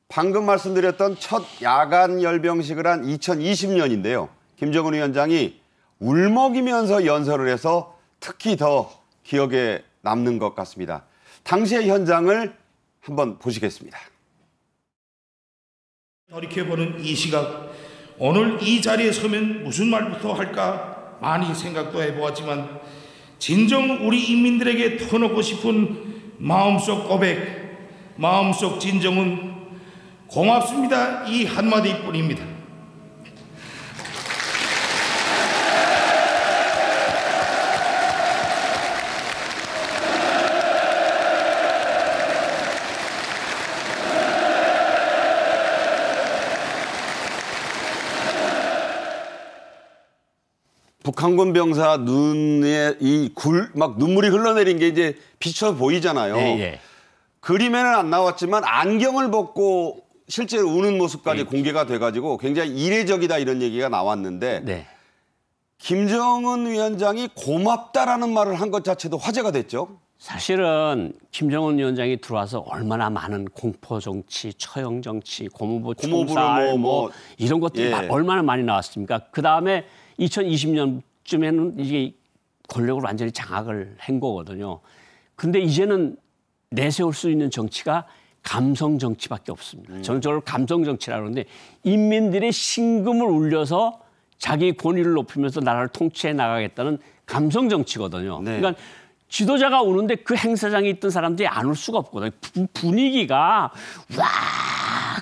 방금 말씀드렸던 첫 야간 열병식을 한 2020년인데요. 김정은 위원장이 울먹이면서 연설을 해서 특히 더 기억에 남는 것 같습니다. 당시의 현장을 한번 보시겠습니다. 돌이켜보는 이 시각, 오늘 이 자리에 서면 무슨 말부터 할까 많이 생각도 해보았지만 진정 우리 인민들에게 터놓고 싶은 마음속 고백, 마음속 진정은 고맙습니다. 이 한마디뿐입니다. 북한군 병사 눈에 막 눈물이 흘러내린 게 이제 비쳐 보이잖아요. 예. 그림에는 안 나왔지만 안경을 벗고 실제로 우는 모습까지 공개가 돼가지고 굉장히 이례적이다 이런 얘기가 나왔는데 김정은 위원장이 고맙다라는 말을 한 것 자체도 화제가 됐죠. 사실은 김정은 위원장이 들어와서 얼마나 많은 공포 정치, 처형 정치, 고모부 총살 뭐 이런 것들이 얼마나 많이 나왔습니까? 그 다음에 2020년쯤에는 이게 권력을 완전히 장악을 한 거거든요. 근데 이제는 내세울 수 있는 정치가 감성 정치밖에 없습니다. 저는 저걸 감성 정치라고 하는데 인민들의 신금을 울려서 자기 권위를 높이면서 나라를 통치해 나가겠다는 감성 정치거든요. 네. 그러니까 지도자가 오는데 그 행사장에 있던 사람들이 안 올 수가 없거든요. 분위기가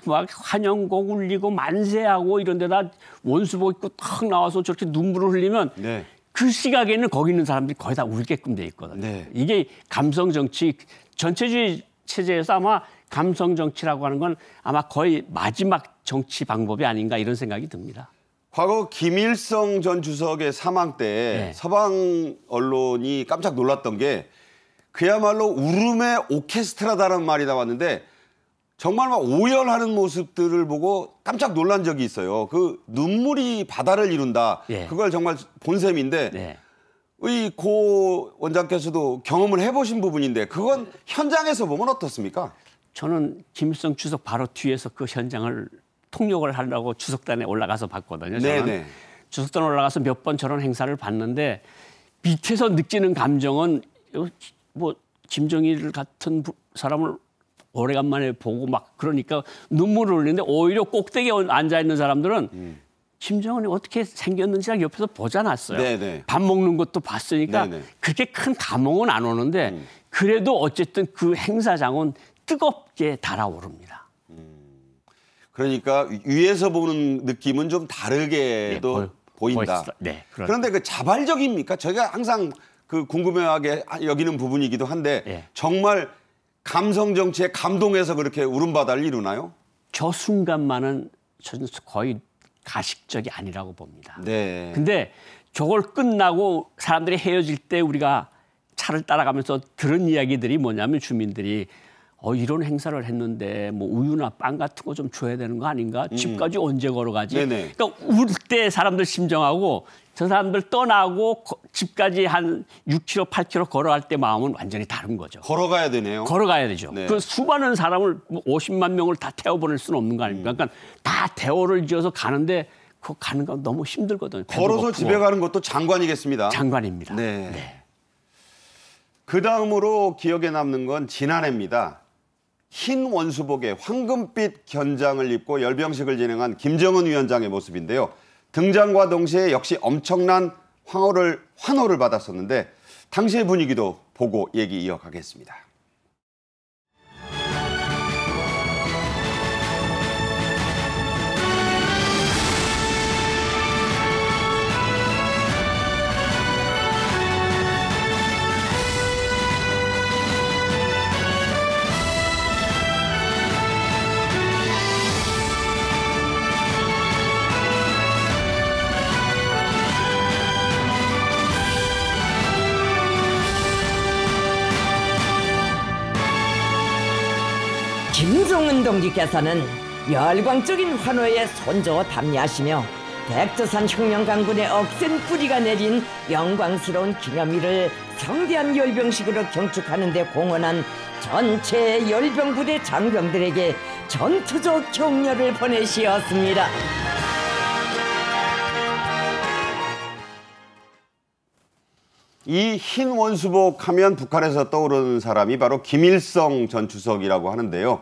막 환영곡 울리고 만세하고 이런 데다 원수복 입고 탁 나와서 저렇게 눈물을 흘리면 네. 그 시각에는 거기 있는 사람들이 거의 다 울게끔 돼 있거든요. 네. 이게 감성 정치, 전체주의 체제에서 아마 감성 정치라고 하는 건 아마 거의 마지막 정치 방법이 아닌가 이런 생각이 듭니다. 과거 김일성 전 주석의 사망 때 네. 서방 언론이 깜짝 놀랐던 게 그야말로 울음의 오케스트라다라는 말이 나왔는데 정말 막 오열하는 모습들을 보고 깜짝 놀란 적이 있어요. 그 눈물이 바다를 이룬다. 네. 그걸 정말 본 셈인데 네. 이 고 원장께서도 경험을 해보신 부분인데 그건 현장에서 보면 어떻습니까? 저는 김일성 주석 바로 뒤에서 그 현장을 통역을 하려고 주석단에 올라가서 봤거든요. 저는 주석단 올라가서 몇 번 저런 행사를 봤는데 밑에서 느끼는 감정은 뭐 김정일 같은 사람을 오래간만에 보고 막 그러니까 눈물을 흘리는데 오히려 꼭대기에 앉아 있는 사람들은 김정은이 어떻게 생겼는지 옆에서 보지 않았어요. 네네. 밥 먹는 것도 봤으니까 네네. 그렇게 큰 감흥은 안 오는데 그래도 어쨌든 그 행사장은 뜨겁게 달아오릅니다. 그러니까 위에서 보는 느낌은 좀 다르게도 보인다. 네, 그런데 그 자발적입니까? 저희가 항상 그 궁금해하게 여기는 부분이기도 한데 네. 정말 감성 정치에 감동해서 그렇게 울음바다를 이루나요? 저 순간만은 저는 거의 가식적이 아니라고 봅니다. 네. 근데 저걸 끝나고 사람들이 헤어질 때 우리가 차를 따라가면서 들은 이야기들이 뭐냐면 주민들이 이런 행사를 했는데 뭐 우유나 빵 같은 거 좀 줘야 되는 거 아닌가? 집까지 언제 걸어가지? 네네. 그러니까 울 때 사람들 심정하고 저 사람들 떠나고 집까지 한 6km, 8km 걸어갈 때 마음은 완전히 다른 거죠. 걸어가야 되네요. 걸어가야 되죠. 네. 그 수많은 사람을 50만 명을 다 태워보낼 수는 없는 거 아닙니까? 그러니까 다 대호를 지어서 가는데 그 가는 건 너무 힘들거든요. 걸어서 집에 가는 것도 장관이겠습니다. 장관입니다. 네. 네. 그 다음으로 기억에 남는 건 지난해입니다. 흰 원수복에 황금빛 견장을 입고 열병식을 진행한 김정은 위원장의 모습인데요. 등장과 동시에 역시 엄청난 환호를 받았었는데 당시의 분위기도 보고 얘기 이어가겠습니다. 김정은 동지께서는 열광적인 환호에 손저어 답례하시며 백두산 혁명강군의 억센 뿌리가 내린 영광스러운 기념일을 성대한 열병식으로 경축하는 데 공헌한 전체 열병부대 장병들에게 전투적 격려를 보내시었습니다. 이 흰 원수복 하면 북한에서 떠오르는 사람이 바로 김일성 전 주석이라고 하는데요.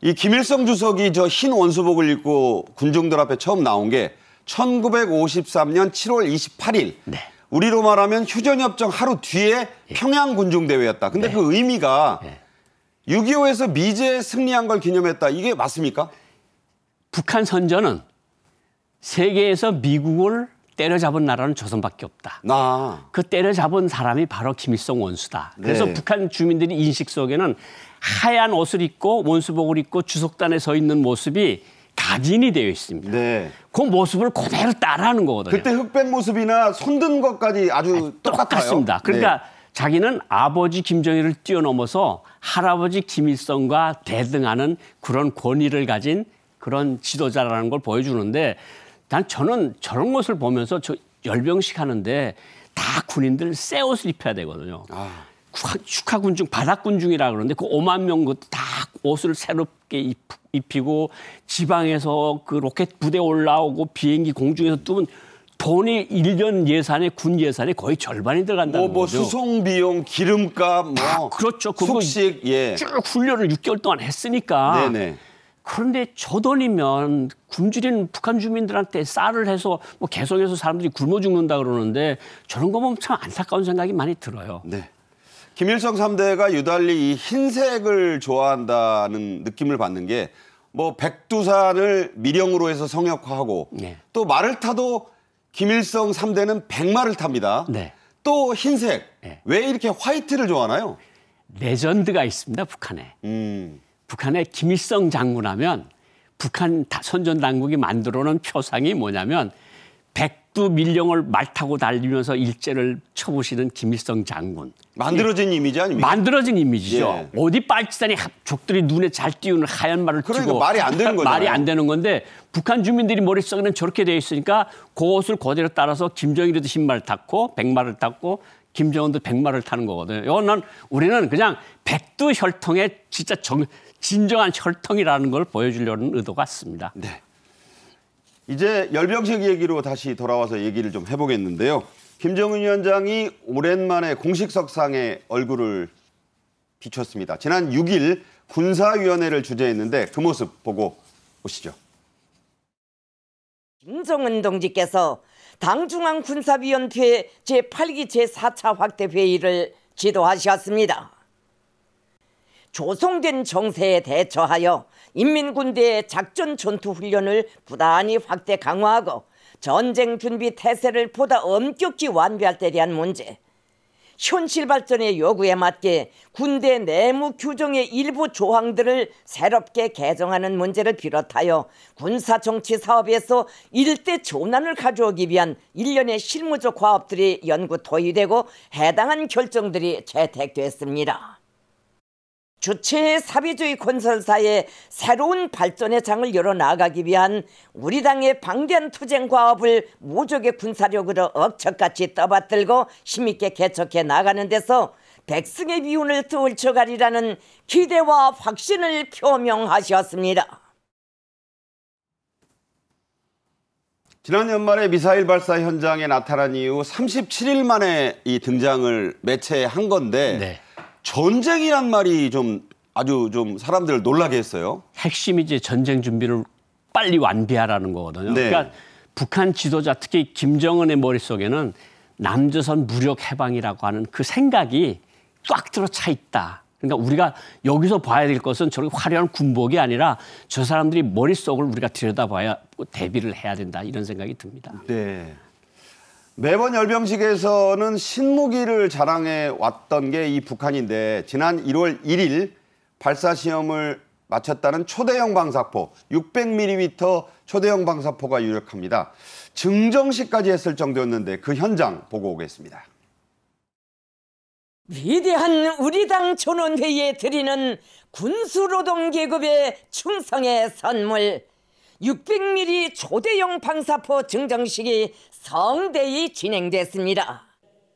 이 김일성 주석이 저 흰 원수복을 입고 군중들 앞에 처음 나온 게 1953년 7월 28일. 네. 우리로 말하면 휴전협정 하루 뒤에 평양 군중대회였다. 근데 그 의미가 6.25에서 미제에 승리한 걸 기념했다. 이게 맞습니까? 북한 선전은 세계에서 미국을 때려잡은 나라는 조선밖에 없다. 그 때려잡은 사람이 바로 김일성 원수다. 그래서 북한 주민들이 인식 속에는 하얀 옷을 입고 원수복을 입고 주석단에 서 있는 모습이 각인이 되어 있습니다. 그 모습을 그대로 따라하는 거거든요. 그때 흑백 모습이나 손든 것까지 아주 똑같습니다. 그러니까 자기는 아버지 김정일을 뛰어넘어서 할아버지 김일성과 대등하는 그런 권위를 가진 그런 지도자라는 걸 보여주는데 저는 저런 것을 보면서 저 열병식 하는데 다 군인들 새 옷을 입혀야 되거든요. 축하군중, 바닥군중이라 그러는데 그 5만 명 것도 다 옷을 새롭게 입히고 지방에서 그 로켓 부대 올라오고 비행기 공중에서 뜨면 돈이 1년 예산에 군 예산에 거의 절반이 들어간다는 거죠. 수송 비용, 기름값, 그렇죠. 숙식, 예. 쭉 훈련을 6개월 동안 했으니까. 네네. 그런데 저 돈이면 굶주린 북한 주민들한테 쌀을 해서 뭐 개성에서 사람들이 굶어 죽는다 그러는데 저런 거 보면 참 안타까운 생각이 많이 들어요. 네. 김일성 3대가 유달리 이 흰색을 좋아한다는 느낌을 받는 게 뭐 백두산을 미령으로 해서 성역화하고 네. 또 말을 타도 김일성 3대는 백마를 탑니다. 네. 또 흰색. 네. 왜 이렇게 화이트를 좋아하나요? 레전드가 있습니다, 북한에. 북한에 김일성 장군하면 북한 선전 당국이 만들어 놓은 표상이 뭐냐면 백두 밀령을 말 타고 달리면서 일제를 쳐부시는 김일성 장군. 만들어진 이미지 아닙니까? 만들어진 이미지죠. 예. 어디 빨치산이 족들이 눈에 잘 띄우는 하얀 말을 그러니까 띄고 말이 안 되는 거잖아요. 말이 안 되는 건데 북한 주민들이 머릿속에는 저렇게 되어 있으니까 그것을 그대로 따라서 김정일이도 흰말 탔고 백마를 탔고 김정은도 백마를 타는 거거든요. 이건 우리는 그냥 백두 혈통의 진짜 진정한 혈통이라는 걸 보여주려는 의도 같습니다. 네. 이제 열병식 얘기로 다시 돌아와서 얘기를 좀 해보겠는데요. 김정은 위원장이 오랜만에 공식석상에 얼굴을 비췄습니다. 지난 6일 군사위원회를 주재했는데 그 모습 보고 오시죠. 김정은 동지께서 당중앙군사위원회 제8기 제4차 확대 회의를 지도하셨습니다. 조성된 정세에 대처하여 인민군대의 작전 전투 훈련을 부단히 확대 강화하고 전쟁 준비 태세를 보다 엄격히 완비할 때 대한 문제, 현실 발전의 요구에 맞게 군대 내무 규정의 일부 조항들을 새롭게 개정하는 문제를 비롯하여 군사정치 사업에서 일대 전환을 가져오기 위한 일련의 실무적 과업들이 연구 토의되고 해당한 결정들이 채택됐습니다. 주체의 사회주의 건설사의 새로운 발전의 장을 열어나가기 위한 우리 당의 방대한 투쟁 과업을 무적의 군사력으로 억척같이 떠받들고 힘있게 개척해 나가는 데서 백승의 미운을 떨쳐가리라는 기대와 확신을 표명하셨습니다. 지난 연말에 미사일 발사 현장에 나타난 이후 37일 만에 이 등장을 매체에 한 건데 네. 전쟁이란 말이 아주 사람들을 놀라게 했어요. 핵심이 이제 전쟁 준비를 빨리 완비하라는 거거든요. 네. 그러니까 북한 지도자 특히 김정은의 머릿속에는 남조선 무력 해방이라고 하는 그 생각이 꽉 들어 차 있다. 그러니까 우리가 여기서 봐야 될 것은 저렇게 화려한 군복이 아니라 저 사람들이 머릿속을 우리가 들여다봐야 대비를 해야 된다. 이런 생각이 듭니다. 네. 매번 열병식에서는 신무기를 자랑해 왔던 게 이 북한인데 지난 1월 1일 발사 시험을 마쳤다는 초대형 방사포 600mm 초대형 방사포가 유력합니다. 증정식까지 했을 정도였는데 그 현장 보고 오겠습니다. 위대한 우리 당 전원회의에 드리는 군수노동계급의 충성의 선물 600mm 초대형 방사포 증정식이 성대히 진행됐습니다.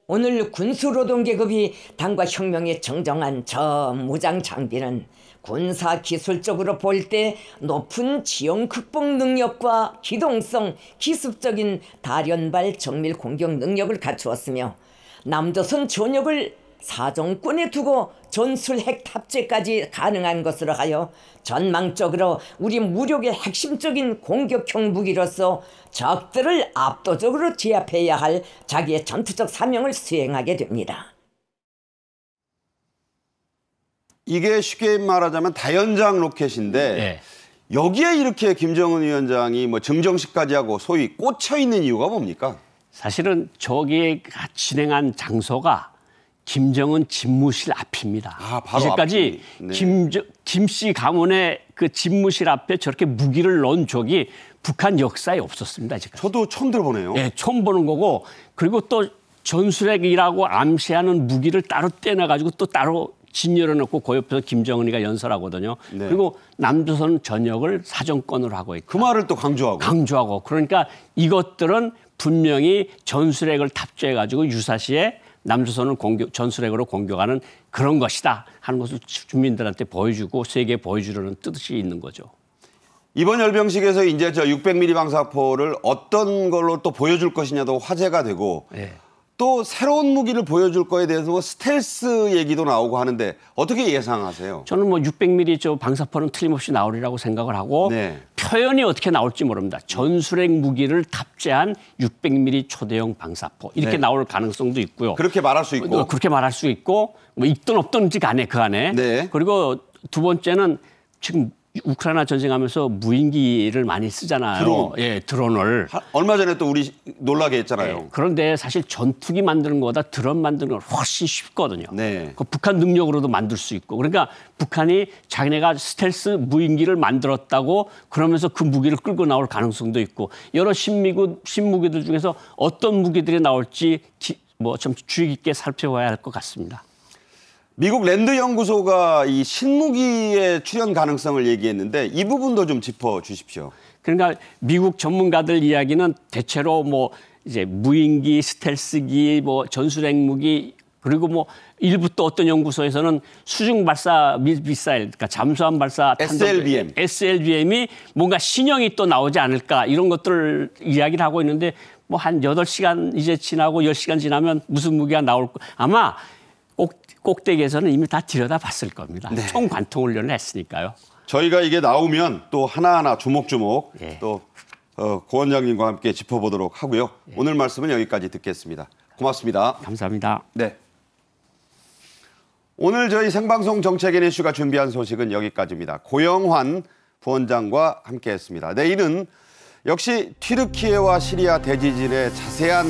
오늘 군수노동계급이 당과 혁명에 정정한 저 무장 장비는 군사기술적으로 볼 때 높은 지형 극복 능력과 기동성, 기습적인 다련발 정밀 공격 능력을 갖추었으며 남조선 전역을 사정권에 두고 전술 핵 탑재까지 가능한 것으로 하여 전망적으로 우리 무력의 핵심적인 공격형 무기로서 적들을 압도적으로 제압해야 할 자기의 전투적 사명을 수행하게 됩니다. 이게 쉽게 말하자면 다연장 로켓인데 네. 여기에 이렇게 김정은 위원장이 뭐 증정식까지 하고 소위 꽂혀 있는 이유가 뭡니까? 사실은 저기에 진행한 장소가 김정은 집무실 앞입니다. 바로 이제까지 네. 김씨 가문의 그 집무실 앞에 저렇게 무기를 넣은 적이 북한 역사에 없었습니다. 아직까지. 저도 처음 들어보네요. 네, 처음 보는 거고 그리고 또 전술핵이라고 암시하는 무기를 따로 떼내가지고 또 따로 진열해 놓고 그 옆에서 김정은이가 연설하거든요. 네. 그리고 남조선 전역을 사정권으로 하고 있고. 그 말을 또 강조하고. 그러니까 이것들은 분명히 전술핵을 탑재해가지고 유사시에 남조선을 전술핵으로 공격하는 그런 것이다 하는 것을 주민들한테 보여주고 세계에 보여주려는 뜻이 있는 거죠. 이번 열병식에서 이제 저 600mm 방사포를 어떤 걸로 또 보여줄 것이냐도 화제가 되고 네. 또 새로운 무기를 보여줄 거에 대해서 뭐 스텔스 얘기도 나오고 하는데 어떻게 예상하세요? 저는 뭐 600mm 저 방사포는 틀림없이 나오리라고 생각을 하고 네. 표현이 어떻게 나올지 모릅니다. 전술핵 무기를 탑재한 600mm 초대형 방사포 이렇게 네. 나올 가능성도 있고요. 그렇게 말할 수 있고. 그렇게 말할 수 있고 뭐 있든 없든지 간에 그 안에. 네. 그리고 두 번째는 지금 우크라이나 전쟁하면서 무인기를 많이 쓰잖아요. 드론. 예, 드론을. 얼마 전에 또 우리 놀라게 했잖아요. 예, 그런데 사실 전투기 만드는 것보다 드론 만드는 건 훨씬 쉽거든요. 네. 그 북한 능력으로도 만들 수 있고. 그러니까 북한이 자기네가 스텔스 무인기를 만들었다고 그러면서 그 무기를 끌고 나올 가능성도 있고 여러 신무기들 중에서 어떤 무기들이 나올지 뭐 좀 주의 깊게 살펴봐야 할 것 같습니다. 미국 랜드 연구소가 이 신무기의 출현 가능성을 얘기했는데 이 부분도 좀 짚어 주십시오. 그러니까 미국 전문가들 이야기는 대체로 뭐 이제 무인기, 스텔스기, 뭐 전술핵 무기 그리고 뭐 일부 또 어떤 연구소에서는 수중 발사 미사일, 그러니까 잠수함 발사 SLBM이 뭔가 신형이 또 나오지 않을까 이런 것들을 이야기를 하고 있는데 뭐 한 8시간 이제 지나고 10시간 지나면 무슨 무기가 나올 거 아마 꼭대기에서는 이미 다 들여다봤을 겁니다. 네. 총관통 훈련을 했으니까요. 저희가 이게 나오면 또 하나하나 조목조목 예. 또 고 원장님과 함께 짚어보도록 하고요. 예. 오늘 말씀은 여기까지 듣겠습니다. 고맙습니다. 감사합니다. 네. 오늘 저희 생방송 정책인 이슈가 준비한 소식은 여기까지입니다. 고영환 부원장과 함께했습니다. 내일은 역시 튀르키예와 시리아 대지진의 자세한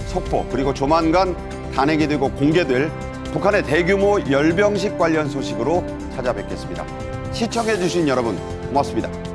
속보 그리고 조만간 단행이 되고 공개될 북한의 대규모 열병식 관련 소식으로 찾아뵙겠습니다. 시청해주신 여러분 고맙습니다.